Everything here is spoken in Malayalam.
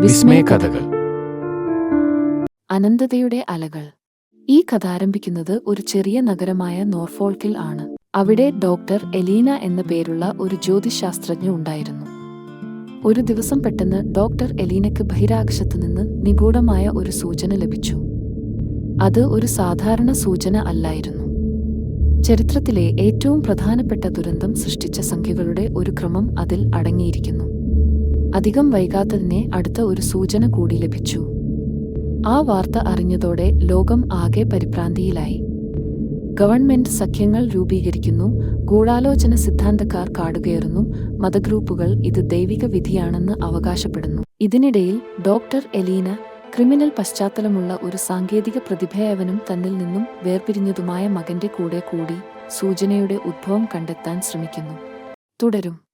വിസ്മയ കഥകൾ. അനന്തതയുടെ അലകൾ. ഈ കഥ ആരംഭിക്കുന്നത് ഒരു ചെറിയ നഗരമായ നോർഫോൾക്കിൽ ആണ്. അവിടെ ഡോക്ടർ എലീന എന്ന പേരുള്ള ഒരു ജ്യോതിശാസ്ത്രജ്ഞ ഉണ്ടായിരുന്നു. ഒരു ദിവസം പെട്ടെന്ന് ഡോക്ടർ എലീനയ്ക്ക് ബഹിരാകാശത്ത് നിന്ന് നിഗൂഢമായ ഒരു സൂചന ലഭിച്ചു. അത് ഒരു സാധാരണ സൂചന അല്ലായിരുന്നു. ചരിത്രത്തിലെ ഏറ്റവും പ്രധാനപ്പെട്ട ദുരന്തം സൃഷ്ടിച്ച സംഖ്യകളുടെ ഒരു ക്രമം അതിൽ അടങ്ങിയിരിക്കുന്നു. അധികം വൈകാതെ തന്നെ അടുത്ത ഒരു സൂചന കൂടി ലഭിച്ചു. ആ വാർത്ത അറിഞ്ഞതോടെ ലോകം ആകെ പരിഭ്രാന്തിയിലായി. ഗവൺമെന്റ് സഖ്യങ്ങൾ രൂപീകരിക്കുന്നു, ഗൂഢാലോചന സിദ്ധാന്തക്കാർ കാടുകയറുന്നു, മതഗ്രൂപ്പുകൾ ഇത് ദൈവിക വിധിയാണെന്ന് അവകാശപ്പെടുന്നു. ഇതിനിടയിൽ ഡോക്ടർ എലീന ക്രിമിനൽ പശ്ചാത്തലമുള്ള ഒരു സാങ്കേതിക പ്രതിഭയായവനും തന്നിൽ നിന്നും വേർപിരിഞ്ഞതുമായ മകന്റെ കൂടെ കൂടി സൂചനയുടെ ഉദ്ഭവം കണ്ടെത്താൻ ശ്രമിക്കുന്നു. തുടരും.